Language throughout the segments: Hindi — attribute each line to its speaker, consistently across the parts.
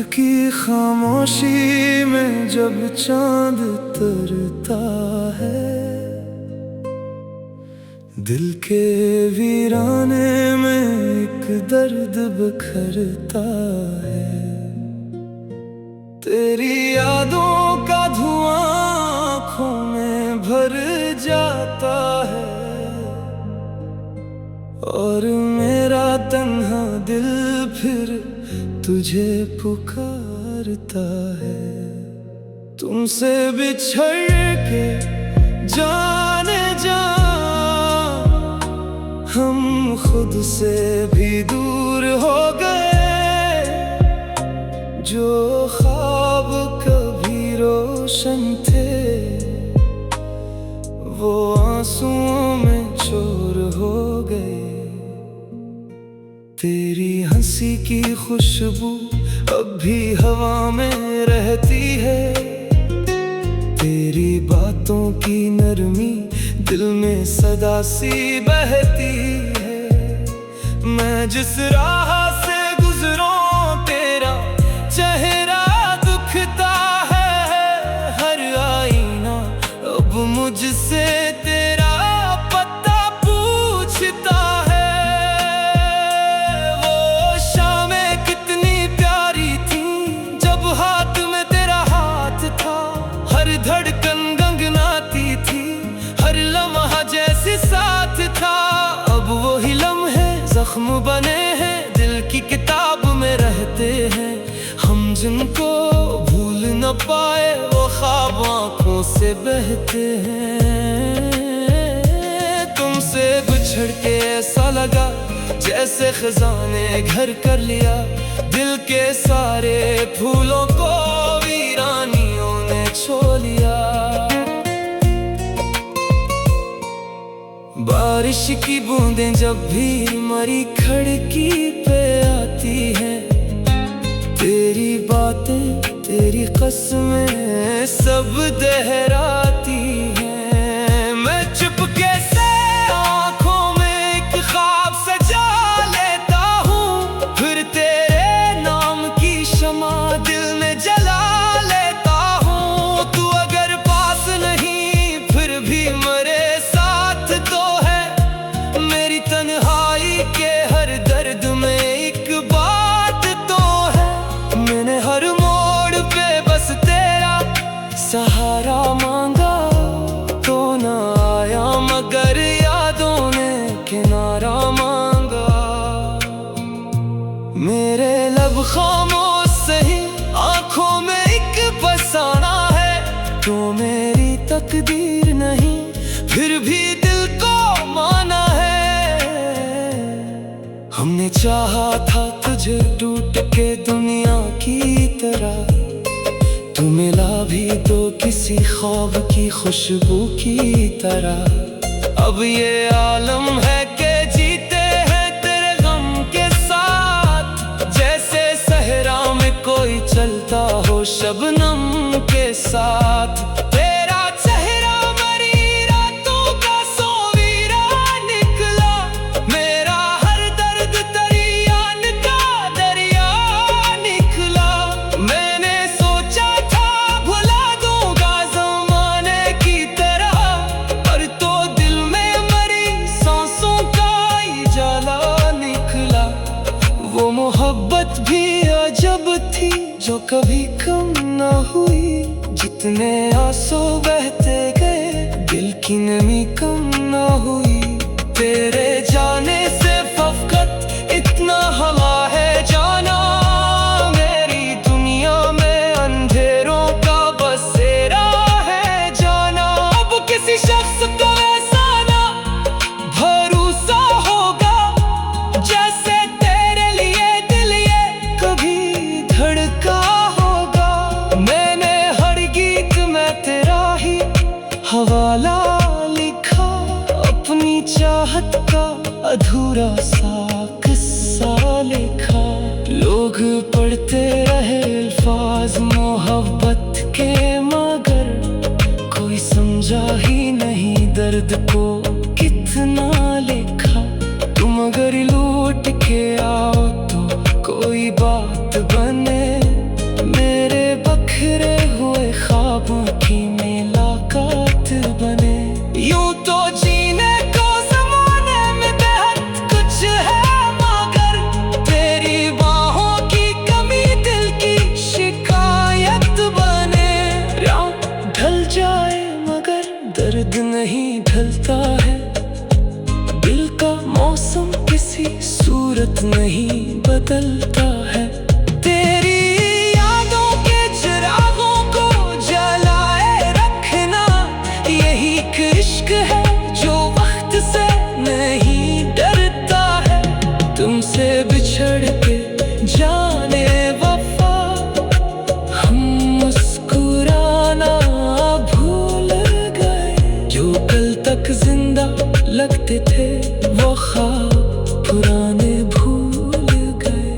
Speaker 1: की खामोशी में जब चांद उतरता है, दिल के वीराने में एक दर्द बिखरता है। तेरी यादों का धुआं आँखों में भर जाता है, और मेरा तन्हा दिल फिर तुझे पुकारता है। तुमसे बिछड़ के जाने जा, हम खुद से भी दूर हो गए। जो ख्वाब कभी रोशन थे, वो आंसुओं में चोर हो गए। तेरी हंसी की खुशबू अब भी हवा में रहती है, तेरी बातों की नरमी दिल में सदा सी बहती है। मैं जिस राह से गुजरूं तेरा चेहरा दुखता है, हर आईना अब मुझसे तेरा पता पूछता है। वो शामें कितनी प्यारी थी जब हाथ में तेरा हाथ था, हर धड़कन गंगनाती थी, हर लम्हा जैसे साथ था। अब वही लम्हे जख्म बने हैं, दिल की किताब में रहते हैं हम, जिनको भूल न पाए वो ख्वाब आँखों से बहते हैं। तुमसे बिछड़ के ऐसा लगा जैसे खजाने घर कर लिया, दिल के सारे फूलों को वीरानियों ने छो लिया। बारिश की बूंदें जब भी मरी खिड़की पे आती हैं, तेरी बातें तेरी कसमें सब दोहराती हैं। मैं चुपके से आँखों में एक ख्वाब सजा लेता हूँ, फिर तेरे नाम की शमा दिल में जला लेता हूँ। तू अगर पास नहीं फिर भी मेरे साथ तो है, मेरी तन्हाई के हर दर्द में एक बात तो है। मैंने हर मोड़ पे बस तेरा सहारा मांगा, तो ना आया मगर यादों ने किनारा मांगा। मेरे लब खामोश सही आंखों में एक फसाना है, तो मेरी तकदीर नहीं फिर भी दिल को माना है। हमने चाहा था तुझे टूट के दुनिया की तरह, तू मिला भी तो किसी ख्वाब की खुशबू की तरह। अब ये आलम है कि जीते हैं तेरे गम के साथ, जैसे सहरा में कोई चलता हो शबनम के साथ। तेरा चेहरा मरी रातों का सोवीरा निकला, मेरा हर दर्द दरियान का दरिया निकला। मैंने सोचा था भुला दूंगा ज़माने की तरह, पर तो दिल में मरी सांसों का ही जला निकला। वो मोहब्बत भी अजब थी जो कभी कम न हुई, जितने आंसू बहते गए दिल की नमी कम न हुई। तेरे जाने से फकत इतना हवा है जाना, मेरी दुनिया में अंधेरों का बसेरा है जाना। अब किसी शख्स को ऐसा ना भरोसा होगा, जैसे तेरे लिए दिल ये कभी धड़का होगा। मैंने हर गीत में तेरा ही हवाला लिखा, अपनी चाहत का अधूरा सा किस्सा लिखा। लोग पढ़ते रहे अल्फाज मोहब्बत के, मगर कोई समझा ही नहीं दर्द को कितना लिखा। तुम अगर लौट के आओ तो कोई बात बने, बिखरे हुए ख्वाबों की मुलाकात बने। यूं तो जीने को ज़माने में बेहद कुछ है, मगर तेरी बाहों की कमी दिल की शिकायत बने। रात ढल जाए मगर दर्द नहीं ढलता है, दिल का मौसम किसी सूरत नहीं बदलता है। तेरी यादों के चिरागों को जलाए रखना, यही इश्क है जो वक्त से नहीं डरता है। तुमसे बिछड़ के जाने वफा, हम मुस्कुराना भूल गए। जो कल तक जिंदा लगते थे वो ख्वाब पुराने भूल गए।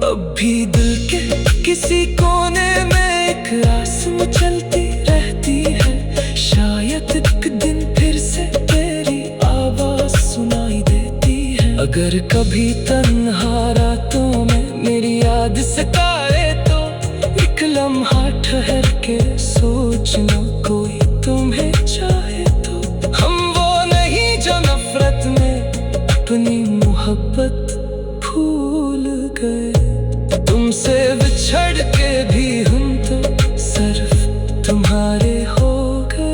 Speaker 1: अब भी दिल के किसी कोने में एक आस मचलती रहती है, शायद एक दिन फिर से तेरी आवाज सुनाई देती है। अगर कभी तन्हा रातों में मेरी याद सताए तो एक लम्हा ठहर के सोचना, कोई तुम्हें चाहे तो। हम वो नहीं जो नफरत में अपनी मोहब्बत भूल गए। तुमसे बिछड़ के भी हम तो सिर्फ तुम्हारे हो गए।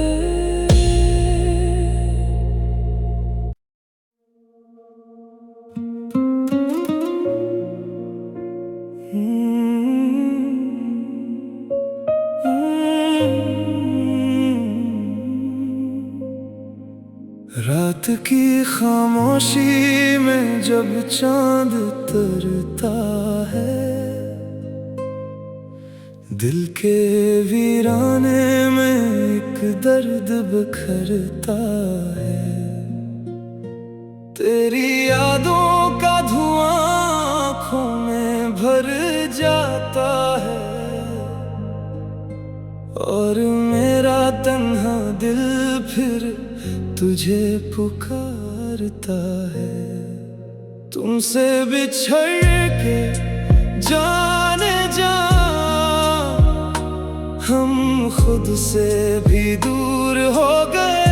Speaker 1: रात की खामोशी में जब चांद उतरता है, दिल के वीराने में एक दर्द बिखरता है। तेरी यादों का धुआं आँखों में भर जाता है, और मेरा तन्हा दिल फिर तुझे पुकारता है। तुमसे बिछड़ के जाने जा, हम खुद से भी दूर हो गए।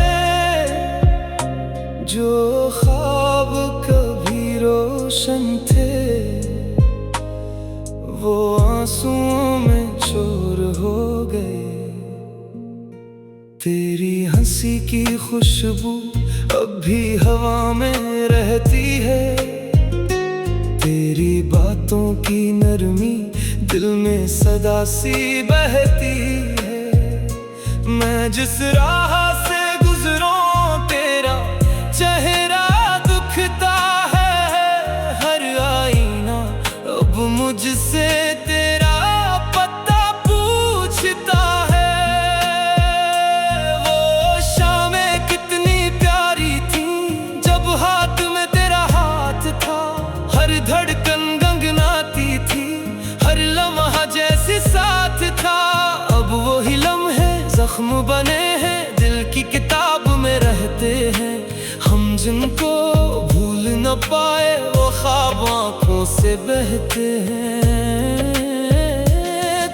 Speaker 1: जो ख्वाब कभी रोशन थे वो आंसुओं में चोर हो गए। तेरी हंसी की खुशबू अब भी हवा में रहती है, तेरी बातों की नरमी दिल में सदा सी बहती है। मैं जिस राह से गुजरूं तेरा चेहरा दुखता है, हर आईना अब मुझसे तेरा पता पूछता है। वो शामें कितनी प्यारी थी जब हाथ में तेरा हाथ था, हर धड़कन गंगनाती थी, हर लम्हा जैसे साथ था। अब वही लम्हे जख्म बने हैं, दिल की किताब में रहते हैं। हम जिनको भूल न पाए वो ख्वाब आँखों से बहते हैं।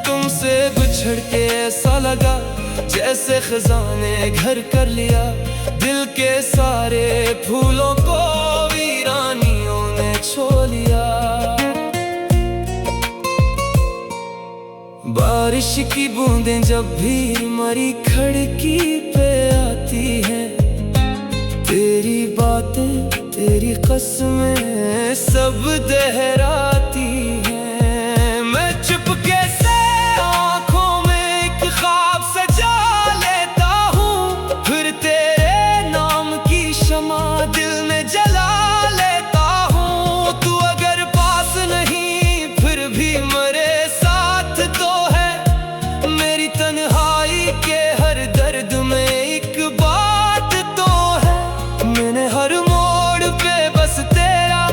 Speaker 1: तुमसे बिछड़ के ऐसा लगा जैसे खजाने घर कर लिया, दिल के सारे फूलों को वीरानियों ने छो लिया। बारिश की बूंदें जब भी हमारी खिड़की पे आती हैं, तेरी बातें तेरी कसमें सब दोहराती हैं। मैं चुपके से आँखों में एक ख्वाब सजा लेता हूँ, फिर तेरे नाम की शमा दिल में जला लेता हूँ। तू अगर पास नहीं फिर भी मेरे साथ तो है, मेरी तन्हाई के हर दर्द में एक बात तो है। मैंने हर मोड़ पे बस तेरा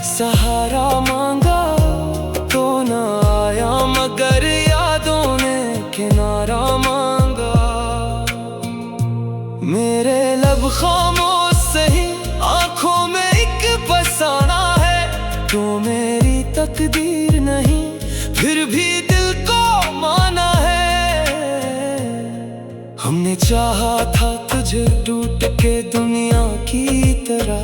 Speaker 1: सहारा मांगा हमने चाहा था तुझे टूट के दुनिया की तरह,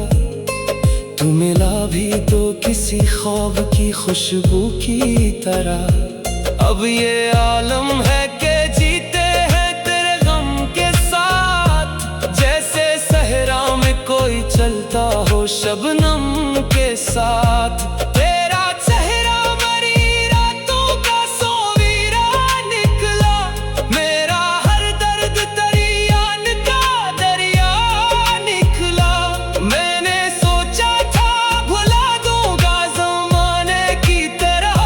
Speaker 1: तू मिला भी तो किसी ख्वाब की खुशबू की तरह। अब ये आलम है कि जीते हैं तेरे गम के साथ, जैसे सहरा में कोई चलता हो शबनम के साथ। तेरा चेहरा मरी रातों का सोवीरा निकला, मेरा हर दर्द दरियान का दरिया निकला। मैंने सोचा था भुला दूंगा ज़माने की तरह,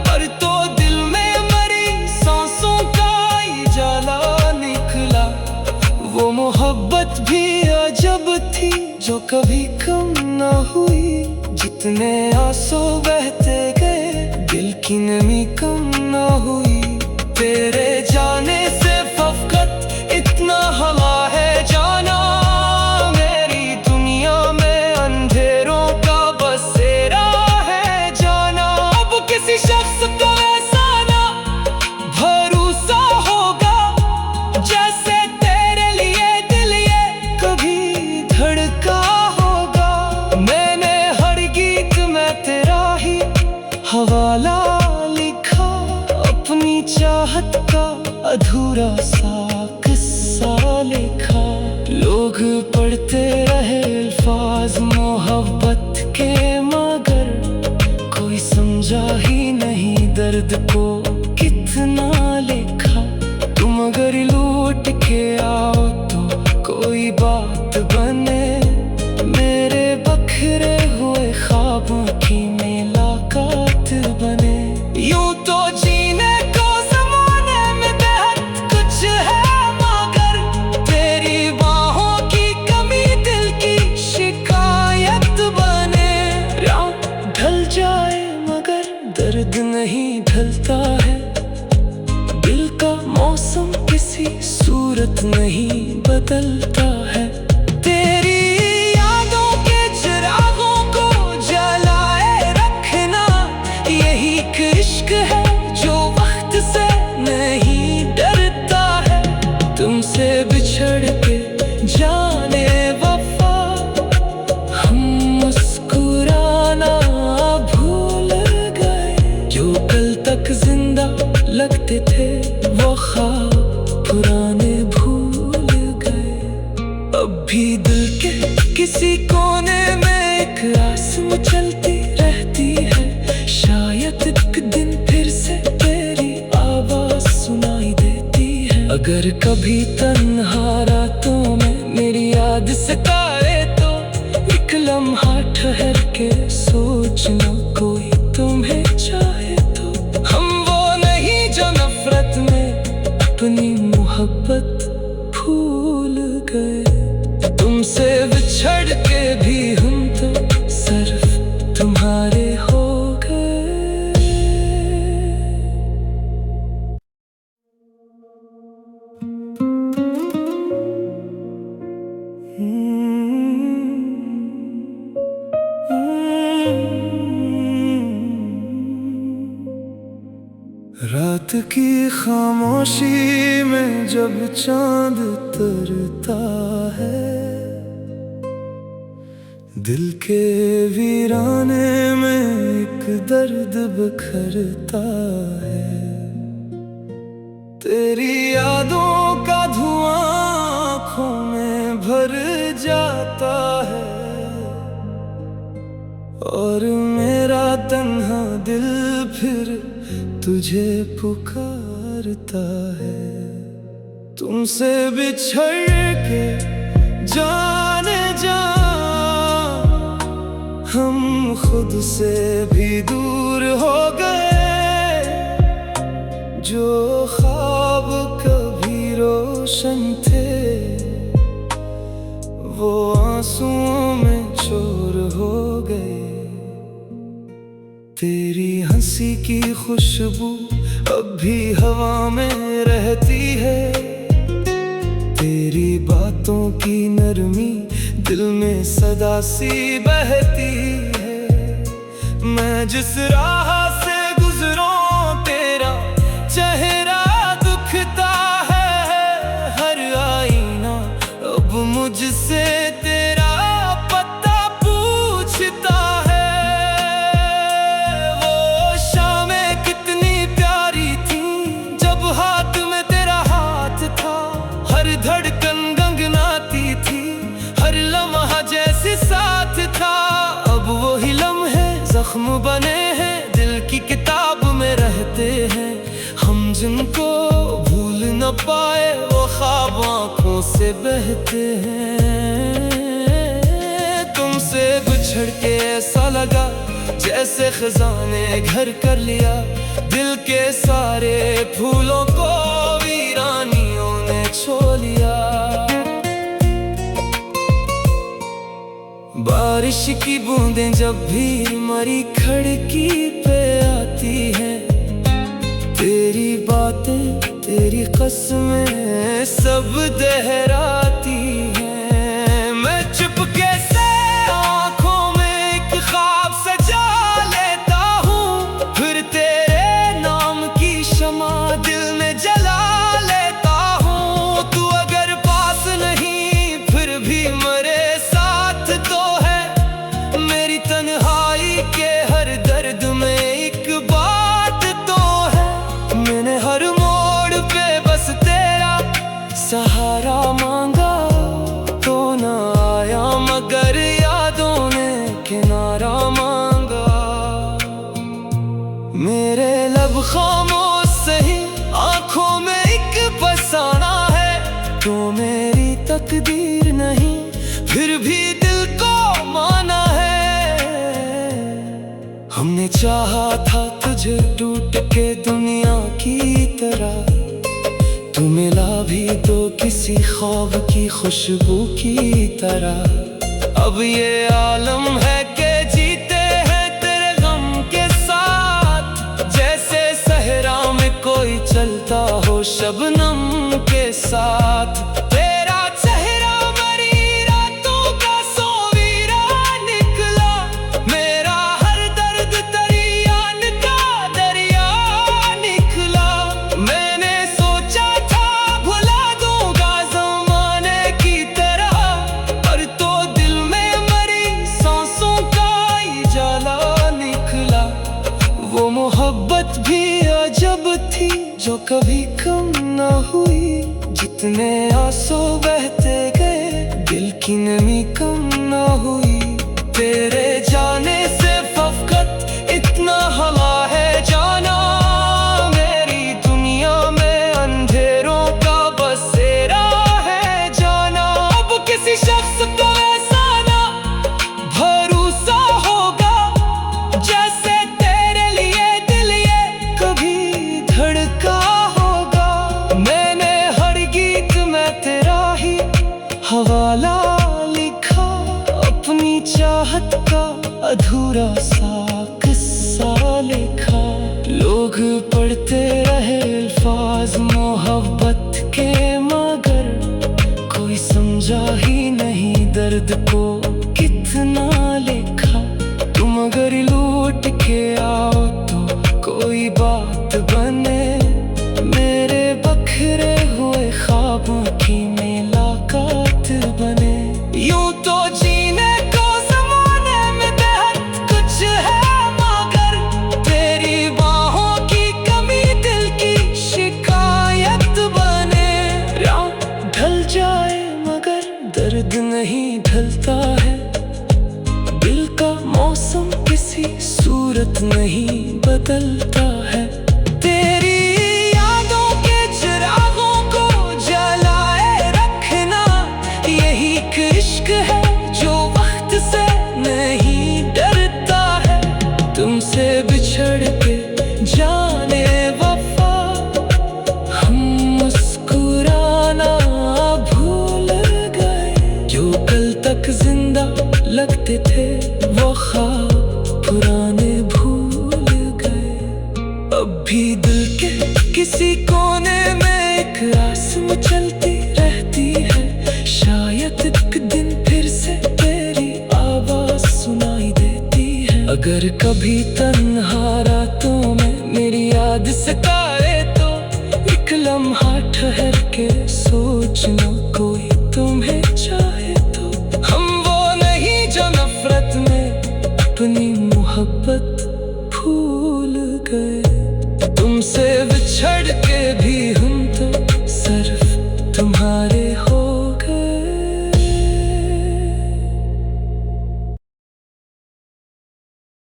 Speaker 1: पर तो दिल में मरी सांसों का ही जाला निकला। वो मोहब्बत भी अजब थी जो कभी कम न हुई, जितने आंसू बहते गए दिल की नमी कम न हुई। तेरे जाने से फकत इतना हवा है जाना, मेरी दुनिया में अंधेरों का बसेरा है जाना। अब किसी शख्स को ऐसा ना भरोसा होगा, जैसे तेरे लिए दिल ये कभी धड़का होगा। मैंने हर गीत में तेरा ही हवाला लिखा, अपनी चाहत का अधूरा सा किस्सा लिखा। लोग पढ़ते रहे अल्फाज मोहब्बत के, मगर कोई समझा ही नहीं दर्द को कितना लिखा। तुम अगर लौट के आओ तो कोई बात बने, मेरे बखरे हुए ख्वाबों की मुलाकात बने। यूं तो जीने को ज़माने में बेहद कुछ है, मगर तेरी बाहों की कमी दिल की शिकायत बने। रात ढल जाए मगर दर्द नहीं ढलता है, दिल का मौसम किसी सूरत नहीं बदलता है। तेरी यादों के चिरागों को जलाए रखना, यही इश्क है जो वक्त से नहीं डरता है। तुमसे बिछड़ के जाने वफा, हम मुस्कुराना भूल गए। जो कल तक जिंदा लगते थे वो ख्वाब पुराने भूल गए। अब भी दिल के किसी कोने में एक आस मचलती रहती है, शायद एक दिन फिर से तेरी आवाज सुनाई देती है। अगर कभी तन्हा रातों में मेरी याद सताए तो एक लम्हा ठहर के सोचना, कोई तुम्हें चाहे तो। हम वो नहीं जो नफरत में अपनी मोहब्बत भूल गए। तुमसे बिछड़ के भी हम तो सिर्फ तुम्हारे हो गए। रात की खामोशी में जब चांद उतरता है, दिल के वीराने में एक दर्द बिखरता है। तेरी यादों का धुआं आँखों में भर जाता है, और मेरा तन्हा दिल फिर तुझे पुकारता है। तुमसे बिछड़ के जाने जा, हम खुद से भी दूर हो गए। जो ख्वाब कभी रोशन थे वो आंसुओं में चोर हो गए। तेरी हंसी की खुशबू अब भी हवा में रहती है, तेरी बातों की नरमी दिल में सदा सी बहती है। मैं जिस राह से गुजरूं तेरा चेहरा दुखता है, हर जिनको भूल न पाए वो ख्वाब आँखों से बहते हैं। तुमसे बिछड़ के ऐसा लगा जैसे खजाने घर कर लिया, दिल के सारे फूलों को वीरानियों ने छो लिया। बारिश की बूंदें जब भी मरी खिड़की पे आती हैं, तेरी बातें तेरी कसमें सब दोहराती हैं। मैं चुपके से आँखों में एक ख्वाब सजा लेता हूँ, फिर तेरे नाम की शमा दिल में जला लेता हूँ। तू अगर पास नहीं फिर भी मेरे साथ तो है, मेरी तन्हाई के हर दर्द में एक बात तो है। मैंने हर मोड़ पे बस तेरा सहारा मांगा तो न आया, मगर यादों ने किनारा मांगा। मेरे लब खामोश सही आंखों में एक फसाना है, तो मेरी तकदीर नहीं फिर भी दिल को माना है। हमने चाहा था तुझे टूट के दुनिया की तरह, तू मिला भी तो किसी ख्वाब की खुशबू की तरह। अब ये आलम है कि जीते हैं तेरे गम के साथ, जैसे सहरा में कोई चलता हो शबनम के साथ। तेरा चेहरा मरी रातों का सोवीरा निकला, मेरा हर दर्द दरियान का दरिया निकला। मैंने सोचा था भुला दूंगा ज़माने की तरह, पर तो दिल में मरी सांसों का ही जाला निकला। वो मोहब्बत भी अजब थी जो कभी कम न हुई, जितने आंसू बहते गए दिल की नमी कम न हुई। तेरे जाने से फकत इतना हवा है जाना, मेरी दुनिया में अंधेरों का बसेरा है जाना। अब किसी शख्स को ऐसा ना भरोसा होगा, जैसे तेरे लिए दिल ये कभी धड़का होगा। मैंने हर गीत में तेरा ही हवाला लिखा, अपनी चाहत का अधूरा सा किस्सा लिखा। लोग पढ़ते रहे अल्फाज मोहब्बत के, मगर कोई समझा ही नहीं दर्द को कितना लिखा। तुम अगर लौट के आओ तो कोई बात बने, मेरे बखरे हुए ख्वाबों की मुलाकात बने। यूं तो जीने को ज़माने में बेहद कुछ है, मगर तेरी बाहों की कमी दिल की शिकायत बने। रात ढल जाए मगर दर्द नहीं ढलता है, दिल का मौसम किसी सूरत नहीं बदलता है। तेरी यादों के चिरागों को जलाए रखना, यही इश्क है जो वक्त से नहीं डरता है। तुमसे बिछड़ के जाने वफा हम मुस्कुराना भूल गए, जो कल तक जिंदा लगते थे वो ख्वाब पुराने भूल गए। अब भी दिल के किसी कोने में एक आस मचलती रहती है, शायद एक दिन फिर से तेरी आवाज सुनाई देती है। अगर कभी तन्हा रातों में मेरी याद सताए तो एक लम्हा ठहर के सोचना, कोई तुम्हें